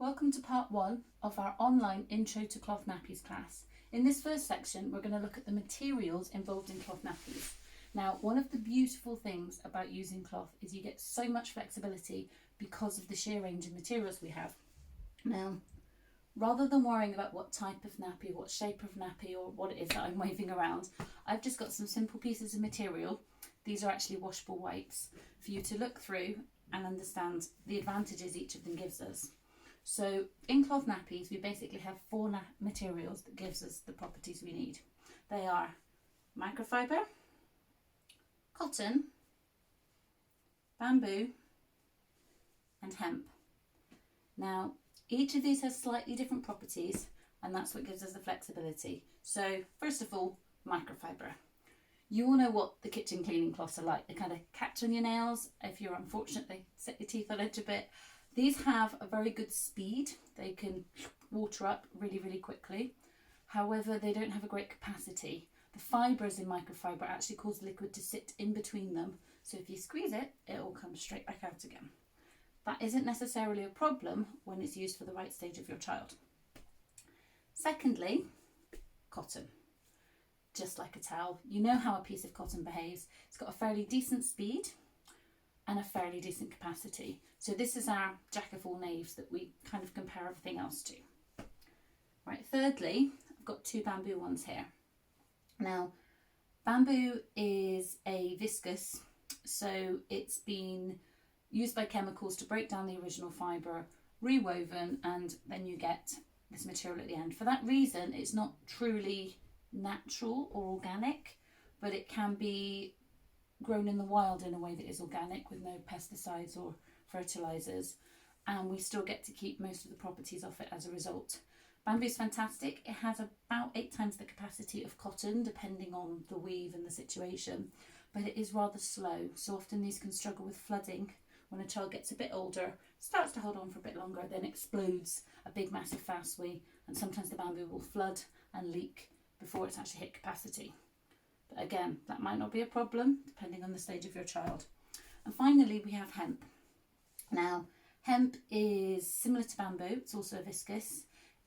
Welcome to part 1 of our online Intro to Cloth Nappies class. In this first section, we're going to look at the materials involved in cloth nappies. Now, one of the beautiful things about using cloth is you get so much flexibility because of the sheer range of materials we have. Now, rather than worrying about what type of nappy, what shape of nappy, or what it is that I'm waving around, I've just got some simple pieces of material. These are actually washable wipes for you to look through and understand the advantages each of them gives us. So in cloth nappies, we basically have 4 materials that gives us the properties we need. They are microfiber, cotton, bamboo, and hemp. Now, each of these has slightly different properties, and that's what gives us the flexibility. So first of all, microfiber. You all know what the kitchen cleaning cloths are like. They kind of catch on your nails. If you're unfortunate, they set your teeth on edge a bit. These have a very good speed. They can water up really, really quickly. However, they don't have a great capacity. The fibres in microfiber actually cause liquid to sit in between them. So if you squeeze it, it will come straight back out again. That isn't necessarily a problem when it's used for the right stage of your child. Secondly, cotton. Just like a towel, you know how a piece of cotton behaves. It's got a fairly decent speed and a fairly decent capacity. So this is our jack of all knaves that we kind of compare everything else to. Right, thirdly, I've got 2 bamboo ones here. Now, bamboo is a viscous, so it's been used by chemicals to break down the original fibre, rewoven, and then you get this material at the end. For that reason, it's not truly natural or organic, but it can be grown in the wild in a way that is organic with no pesticides or fertilizers, and we still get to keep most of the properties of it as a result. Bamboo is fantastic. It has about 8 times the capacity of cotton depending on the weave and the situation, but it is rather slow, so often these can struggle with flooding. When a child gets a bit older, starts to hold on for a bit longer, then explodes a big massive fast weave, and sometimes the bamboo will flood and leak before it's actually hit capacity. But again, that might not be a problem depending on the stage of your child. And finally, we have hemp. Now, hemp is similar to bamboo. It's also a viscous.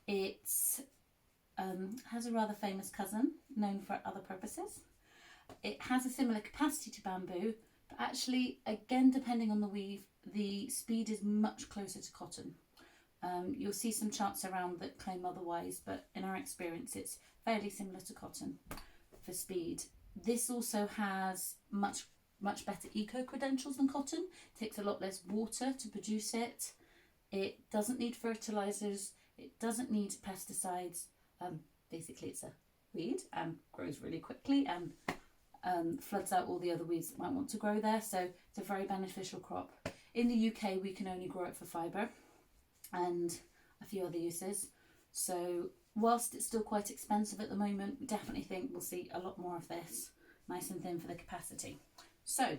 It has a rather famous cousin known for other purposes. It has a similar capacity to bamboo, but actually, again, depending on the weave, the speed is much closer to cotton. You'll see some charts around that claim otherwise, but in our experience, it's fairly similar to cotton for speed. This also has much better eco credentials than cotton. It takes a lot less water to produce it. It doesn't need fertilizers. It doesn't need pesticides. Basically, it's a weed and grows really quickly and floods out all the other weeds that might want to grow there. So it's a very beneficial crop. In the UK, we can only grow it for fibre and a few other uses. So whilst it's still quite expensive at the moment, we definitely think we'll see a lot more of this, nice and thin for the capacity. So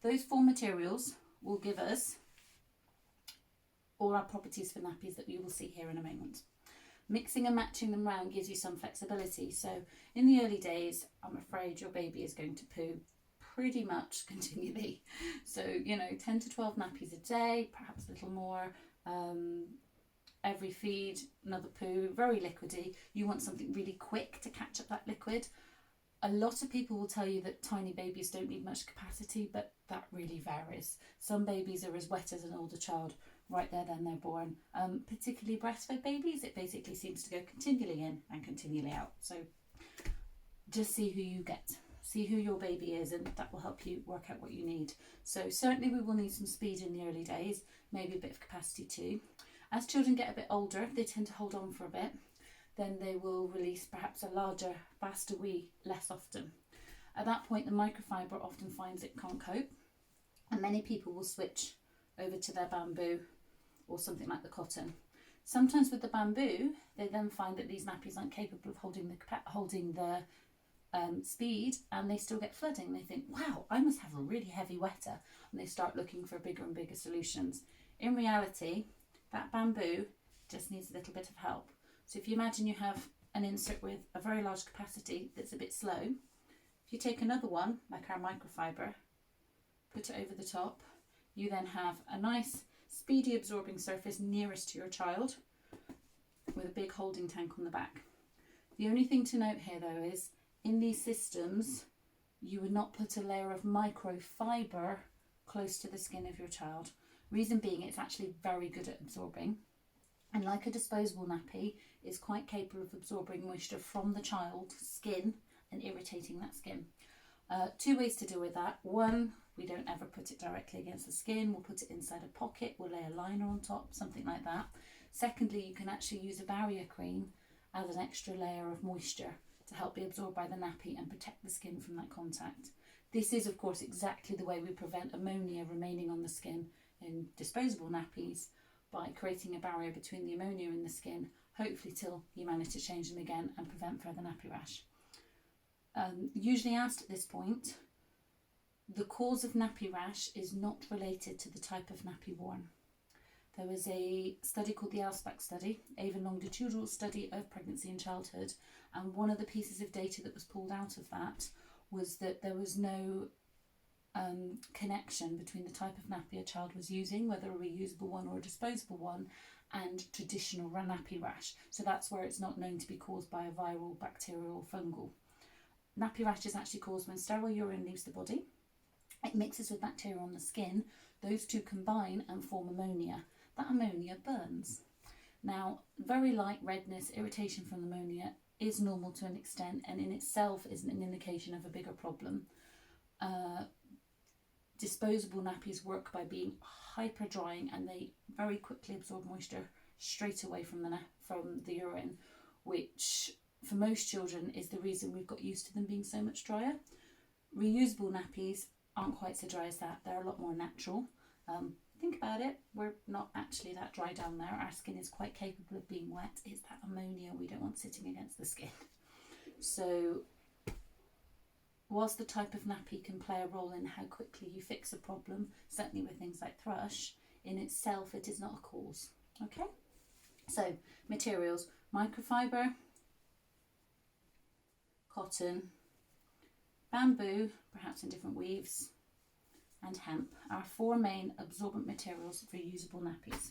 those 4 materials will give us all our properties for nappies that we will see here in a moment. Mixing and matching them around gives you some flexibility. So in the early days, I'm afraid your baby is going to poo pretty much continually. So, 10 to 12 nappies a day, perhaps a little more. Every feed, another poo, very liquidy. You want something really quick to catch up that liquid. A lot of people will tell you that tiny babies don't need much capacity, but that really varies. Some babies are as wet as an older child right there then they're born. Particularly breastfed babies, it basically seems to go continually in and continually out. So just see who you get. See who your baby is, and that will help you work out what you need. So certainly we will need some speed in the early days, maybe a bit of capacity too. As children get a bit older, they tend to hold on for a bit. Then they will release perhaps a larger, faster wee less often. At that point, the microfiber often finds it can't cope, and many people will switch over to their bamboo or something like the cotton. Sometimes with the bamboo, they then find that these nappies aren't capable of holding the speed, and they still get flooding. They think, wow, I must have a really heavy wetter, and they start looking for bigger and bigger solutions. In reality, that bamboo just needs a little bit of help. So if you imagine you have an insert with a very large capacity that's a bit slow, if you take another one, like our microfiber, put it over the top, you then have a nice speedy absorbing surface nearest to your child with a big holding tank on the back. The only thing to note here though is in these systems you would not put a layer of microfiber close to the skin of your child. Reason being, it's actually very good at absorbing, and like a disposable nappy, is quite capable of absorbing moisture from the child's skin and irritating that skin. Two ways to deal with that. One, we don't ever put it directly against the skin. We'll put it inside a pocket, we'll lay a liner on top, something like that. Secondly, you can actually use a barrier cream as an extra layer of moisture to help be absorbed by the nappy and protect the skin from that contact. This is of course exactly the way we prevent ammonia remaining on the skin in disposable nappies, by creating a barrier between the ammonia and the skin, hopefully till you manage to change them again and prevent further nappy rash. Usually asked at this point, the cause of nappy rash is not related to the type of nappy worn. There was a study called the Alspach study, a longitudinal study of pregnancy and childhood, and one of the pieces of data that was pulled out of that was that there was no connection between the type of nappy a child was using, whether a reusable one or a disposable one, and traditional nappy rash. So that's where it's not known to be caused by a viral, bacterial, or fungal. Nappy rash is actually caused when sterile urine leaves the body. It mixes with bacteria on the skin. Those two combine and form ammonia. That ammonia burns. Now, very light redness, irritation from ammonia is normal to an extent, and in itself isn't an indication of a bigger problem. Disposable nappies work by being hyper drying, and they very quickly absorb moisture straight away from the urine, which for most children is the reason we've got used to them being so much drier. Reusable nappies aren't quite so dry as that. They're a lot more natural. Think about it, we're not actually that dry down there. Our skin is quite capable of being wet. It's that ammonia we don't want sitting against the skin. So whilst the type of nappy can play a role in how quickly you fix a problem, certainly with things like thrush, in itself it is not a cause. Okay, so materials: microfiber, cotton, bamboo, perhaps in different weaves, and hemp are four main absorbent materials for reusable nappies.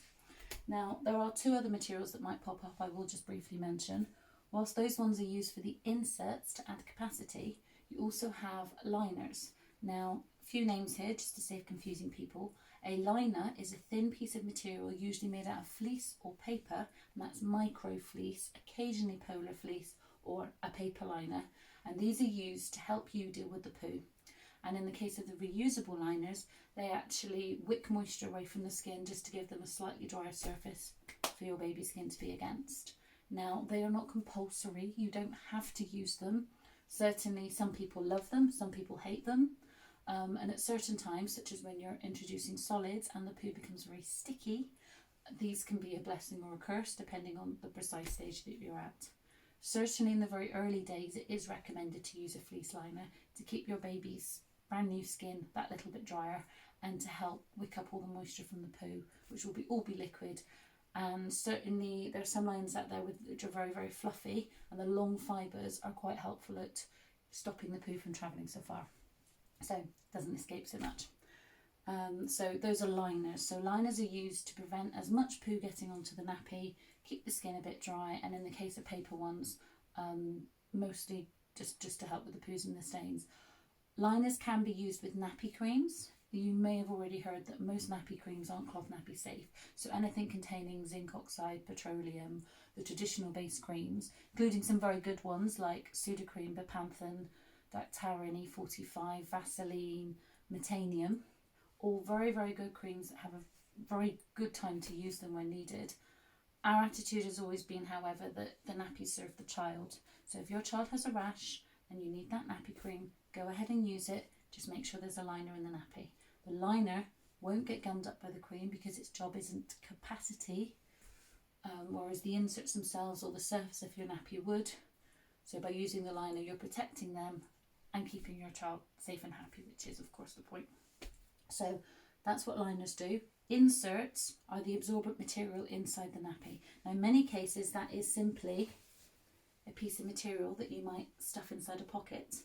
Now, there are two other materials that might pop up I will just briefly mention. Whilst those ones are used for the inserts to add capacity, you also have liners. Now, a few names here just to save confusing people. A liner is a thin piece of material usually made out of fleece or paper, and that's micro fleece, occasionally polar fleece, or a paper liner, and these are used to help you deal with the poo. And in the case of the reusable liners, they actually wick moisture away from the skin just to give them a slightly drier surface for your baby's skin to be against. Now, they are not compulsory, you don't have to use them. Certainly some people love them, some people hate them, and at certain times, such as when you're introducing solids and the poo becomes very sticky, these can be a blessing or a curse depending on the precise stage that you're at. Certainly in the very early days, it is recommended to use a fleece liner to keep your baby's brand new skin that little bit drier and to help wick up all the moisture from the poo, which will all be liquid. And certainly there are some liners out there which are very, very fluffy, and the long fibres are quite helpful at stopping the poo from travelling so far. So it doesn't escape so much. So those are liners. So liners are used to prevent as much poo getting onto the nappy, keep the skin a bit dry, and in the case of paper ones, mostly just to help with the poos and the stains. Liners can be used with nappy creams. You may have already heard that most nappy creams aren't cloth nappy safe. So anything containing zinc oxide, petroleum, the traditional base creams, including some very good ones like Sudocrem, Bepanthen, Dactarin, E45, Vaseline, Metanium, all very, very good creams that have a very good time to use them when needed. Our attitude has always been, however, that the nappies serve the child. So if your child has a rash and you need that nappy cream, go ahead and use it. Just make sure there's a liner in the nappy. The liner won't get gummed up by the cream because its job isn't capacity, whereas the inserts themselves or the surface of your nappy would. So by using the liner, you're protecting them and keeping your child safe and happy, which is of course the point. So that's what liners do. Inserts are the absorbent material inside the nappy. Now in many cases that is simply a piece of material that you might stuff inside a pocket.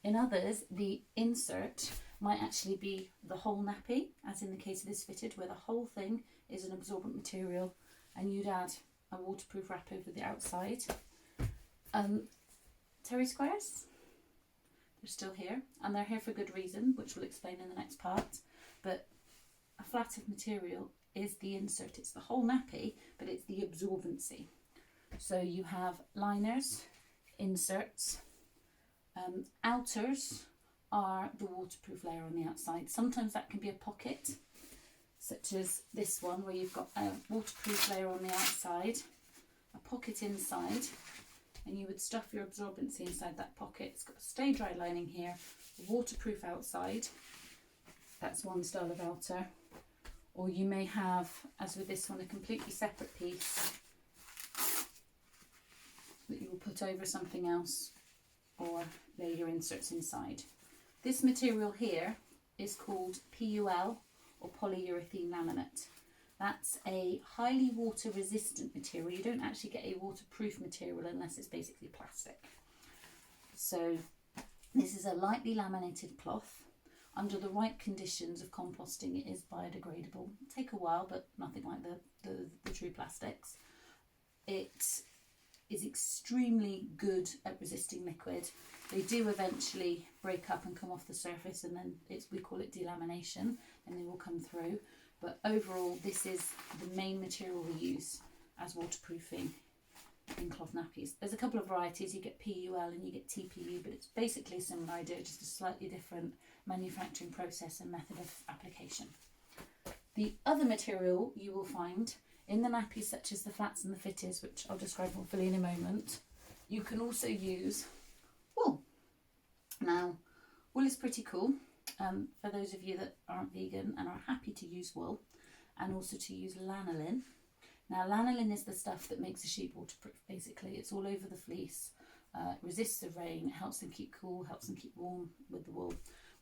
In others, the insert might actually be the whole nappy, as in the case of this fitted, where the whole thing is an absorbent material, and you'd add a waterproof wrap over the outside. Terry squares, they're still here, and they're here for good reason, which we'll explain in the next part. But a flat of material is the insert. It's the whole nappy, but it's the absorbency. So you have liners, inserts, outers are the waterproof layer on the outside. Sometimes that can be a pocket, such as this one, where you've got a waterproof layer on the outside, a pocket inside, and you would stuff your absorbency inside that pocket. It's got a stay dry lining here, waterproof outside. That's one style of outer. Or you may have, as with this one, a completely separate piece that you will put over something else or lay your inserts inside. This material here is called PUL, or polyurethane laminate. That's a highly water resistant material. You don't actually get a waterproof material unless it's basically plastic. So this is a lightly laminated cloth. Under the right conditions of composting, it is biodegradable. It'll take a while, but nothing like the true plastics. It is extremely good at resisting liquid. They do eventually break up and come off the surface, and then we call it delamination, and they will come through. But overall, this is the main material we use as waterproofing in cloth nappies. There's a couple of varieties. You get PUL and you get TPU, but it's basically a similar idea, just a slightly different manufacturing process and method of application. The other material you will find in the nappies, such as the flats and the fitteds, which I'll describe more fully in a moment, you can also use wool. Now, wool is pretty cool for those of you that aren't vegan and are happy to use wool, and also to use lanolin. Now, lanolin is the stuff that makes a sheep waterproof, basically. It's all over the fleece, resists the rain, it helps them keep cool, helps them keep warm with the wool.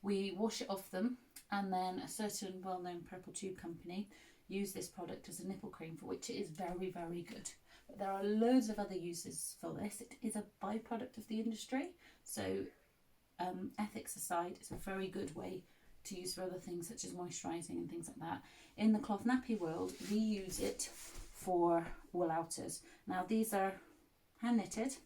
We wash it off them, and then a certain well-known purple tube company use this product as a nipple cream, for which it is very, very good. But there are loads of other uses for this. It is a byproduct of the industry, so ethics aside, it's a very good way to use for other things, such as moisturising and things like that. In the cloth nappy world, we use it for wool outers. Now, these are hand knitted,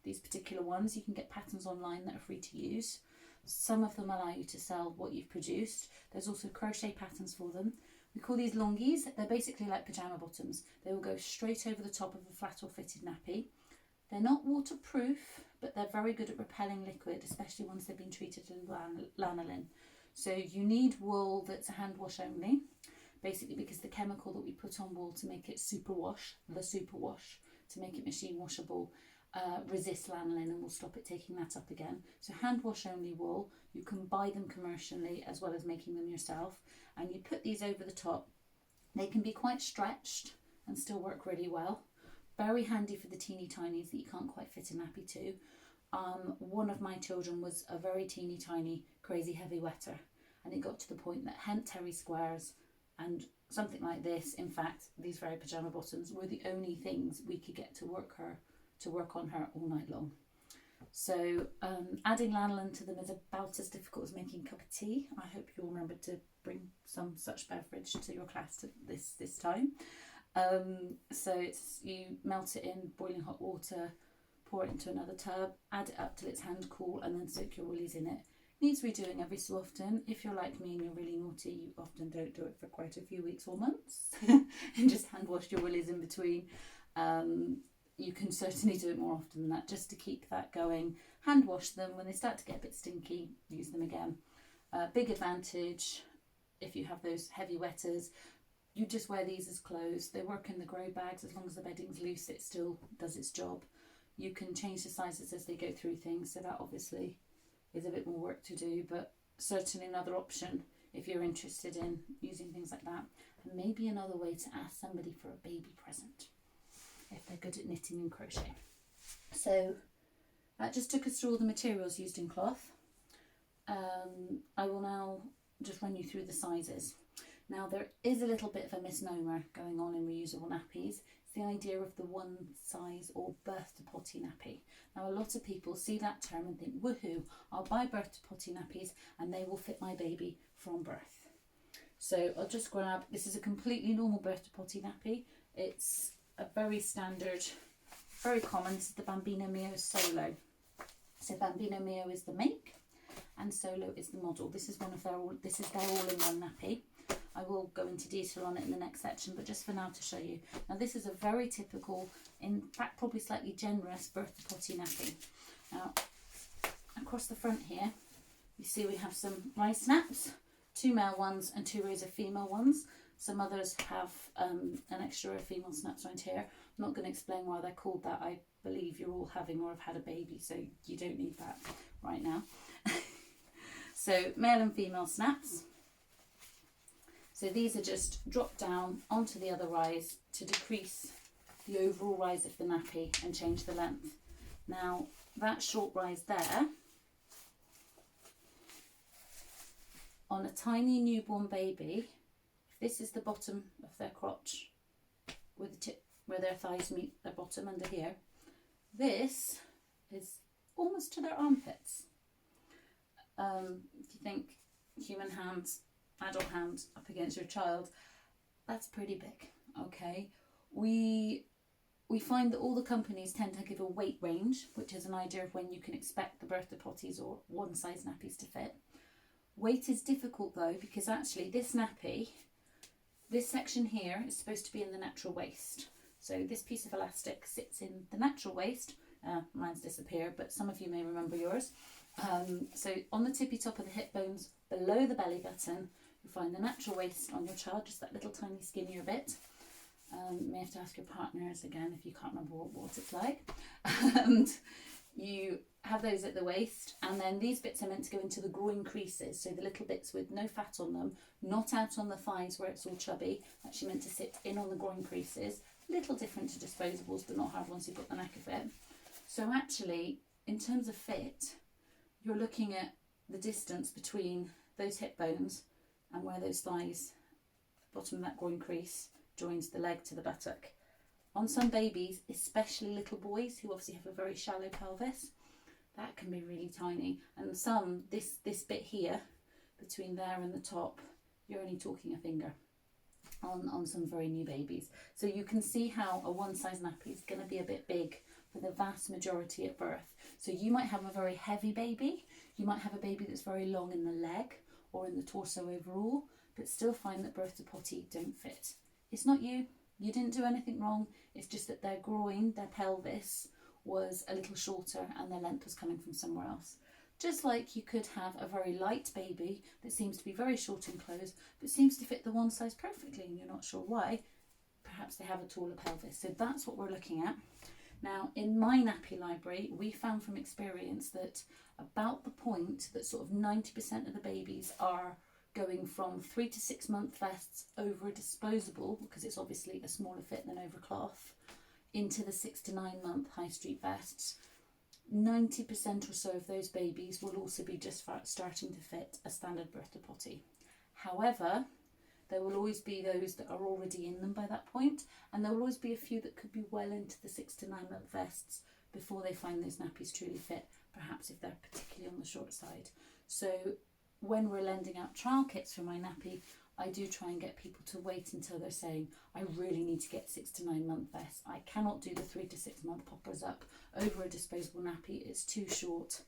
these particular ones. You can get patterns online that are free to use. Some of them allow you to sell what you've produced. There's also crochet patterns for them. We call these longies. They're basically like pyjama bottoms. They will go straight over the top of a flat or fitted nappy. They're not waterproof, but they're very good at repelling liquid, especially once they've been treated with lanolin. So you need wool that's a hand wash only, basically because the chemical that we put on wool to make it superwash, to make it machine washable, resists lanolin and will stop it taking that up again. So hand wash only wool. You can buy them commercially as well as making them yourself, and you put these over the top. They can be quite stretched and still work really well. Very handy for the teeny tinies that you can't quite fit a nappy to. One of my children was a very teeny tiny crazy heavy wetter, and it got to the point that hemp terry squares and something like this, in fact these very pyjama bottoms, were the only things we could get to work on her all night long. So adding lanolin to them is about as difficult as making a cup of tea. I hope you'll remember to bring some such beverage to your class this time. So you melt it in boiling hot water, pour it into another tub, add it up till it's hand cool, and then soak your woolies in it. Needs redoing every so often. If you're like me and you're really naughty, you often don't do it for quite a few weeks or months and just hand wash your woolies in between. You can certainly do it more often than that, just to keep that going. Hand wash them. When they start to get a bit stinky, use them again. Big advantage if you have those heavy wetters, you just wear these as clothes. They work in the grow bags. As long as the bedding's loose, it still does its job. You can change the sizes as they go through things, so that obviously is a bit more work to do, but certainly another option if you're interested in using things like that. And maybe another way to ask somebody for a baby present if they're good at knitting and crochet. So that just took us through all the materials used in cloth. I will now just run you through the sizes. Now there is a little bit of a misnomer going on in reusable nappies. It's the idea of the one size or birth to potty nappy. Now a lot of people see that term and think, woohoo, I'll buy birth to potty nappies and they will fit my baby from birth. So I'll just grab, this is a completely normal birth to potty nappy. It's a very standard, very common. This is the Bambino Mio Solo. So Bambino Mio is the make and Solo is the model. This is their all-in-one nappy. I will go into detail on it in the next section, but just for now to show you. Now this is a very typical, in fact probably slightly generous birth to potty nappy. Now across the front here, you see we have some rise snaps, 2 male ones and 2 rows of female ones. Some others have an extra row of female snaps around here. I'm not going to explain why they're called that. I believe you're all having or have had a baby, so you don't need that right now. So male and female snaps. So these are just dropped down onto the other rise to decrease the overall rise of the nappy and change the length. Now that short rise there, on a tiny newborn baby, if this is the bottom of their crotch, with the tip where their thighs meet their bottom under here, this is almost to their armpits. If you think human hands, adult hand up against your child, that's pretty big. Okay, we find that all the companies tend to give a weight range, which is an idea of when you can expect the birth to potties or one size nappies to fit. Weight is difficult though, because actually this nappy, this section here is supposed to be in the natural waist. So this piece of elastic sits in the natural waist. Mine's disappeared, but some of you may remember yours. So on the tippy top of the hip bones, below the belly button, you find the natural waist on your child, just that little tiny skinnier bit. You may have to ask your partners again if you can't remember what it's like. And you have those at the waist, and then these bits are meant to go into the groin creases, so the little bits with no fat on them, not out on the thighs where it's all chubby, actually meant to sit in on the groin creases. A little different to disposables, but not hard once you've got the knack of it. So actually, in terms of fit, you're looking at the distance between those hip bones and where those thighs, bottom of that groin crease, joins the leg to the buttock. On some babies, especially little boys who obviously have a very shallow pelvis, that can be really tiny. And some, this bit here, between there and the top, you're only talking a finger on some very new babies. So you can see how a one size nappy is going to be a bit big for the vast majority at birth. So you might have a very heavy baby, you might have a baby that's very long in the leg or in the torso overall, but still find that birth to potty don't fit. It's not you didn't do anything wrong, it's just that their groin, their pelvis was a little shorter and their length was coming from somewhere else. Just like you could have a very light baby that seems to be very short in clothes but seems to fit the one size perfectly and you're not sure why. Perhaps they have a taller pelvis. So that's what we're looking at. Now in my nappy library, we found from experience that about the point that sort of 90% of the babies are going from 3 to 6 month vests over a disposable, because it's obviously a smaller fit than over cloth, into the 6 to 9 month high street vests. 90% or so of those babies will also be just starting to fit a standard birth to potty. However, there will always be those that are already in them by that point, and there will always be a few that could be well into the 6 to 9 month vests before they find those nappies truly fit, perhaps if they're particularly on the short side. So when we're lending out trial kits for my nappy, I do try and get people to wait until they're saying, I really need to get 6 to 9 month vests. I cannot do the 3 to 6 month poppers up over a disposable nappy. It's too short.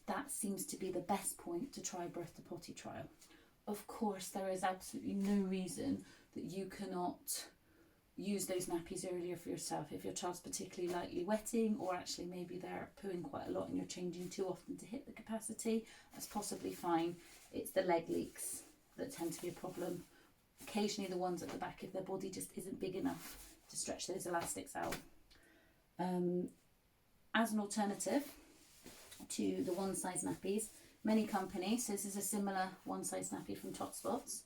That seems to be the best point to try a birth to potty trial. Of course, there is absolutely no reason that you cannot use those nappies earlier for yourself. If your child's particularly lightly wetting, or actually maybe they're pooing quite a lot and you're changing too often to hit the capacity, that's possibly fine. It's the leg leaks that tend to be a problem. Occasionally the ones at the back, if their body just isn't big enough to stretch those elastics out. As an alternative to the one size nappies, many companies, so this is a similar one size nappy from Tot Spots,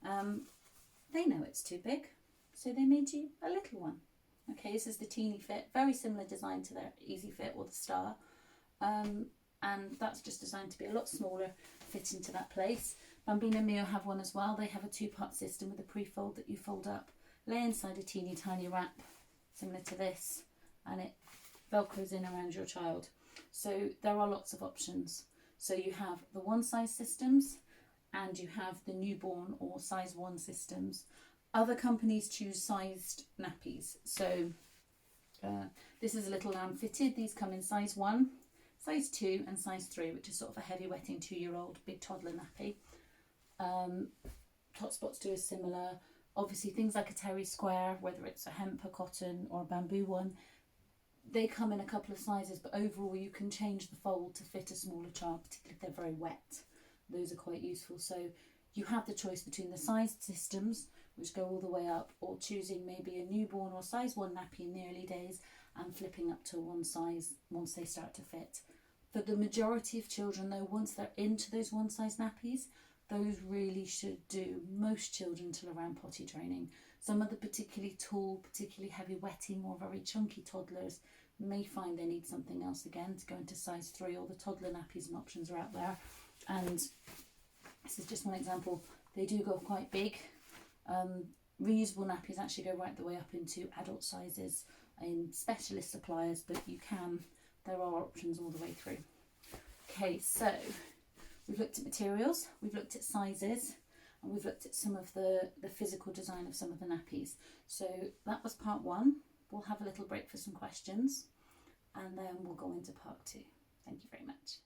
they know it's too big, so they made you a little one. Okay, this is the Teeny Fit, very similar design to their Easy Fit or the Star, and that's just designed to be a lot smaller, fit into that place. Bambino Mio have one as well. They have a 2-part system with a pre-fold that you fold up, lay inside a teeny tiny wrap similar to this, and it velcros in around your child. So there are lots of options. So you have the one size systems and you have the newborn or size 1 systems. Other companies choose sized nappies. So this is a little lamb fitted. These come in size 1, size 2 and size 3, which is sort of a heavy wetting 2-year-old big toddler nappy. Totspots do a similar. Obviously things like a terry square, whether it's a hemp, a cotton or a bamboo one, they come in a couple of sizes, but overall you can change the fold to fit a smaller child, particularly if they're very wet. Those are quite useful. So you have the choice between the sized systems, which go all the way up, or choosing maybe a newborn or size 1 nappy in the early days and flipping up to one size once they start to fit. For the majority of children though, once they're into those one size nappies, those really should do most children till around potty training. Some of the particularly tall, particularly heavy wetting or very chunky toddlers may find they need something else again to go into size 3, or the toddler nappies and options are out there. And this is just one example. They do go quite big. Reusable nappies actually go right the way up into adult sizes in specialist suppliers, but there are options all the way through. Okay, so we've looked at materials, we've looked at sizes, and we've looked at some of the physical design of some of the nappies. So that was part 1. We'll have a little break for some questions and then we'll go into part 2. Thank you very much.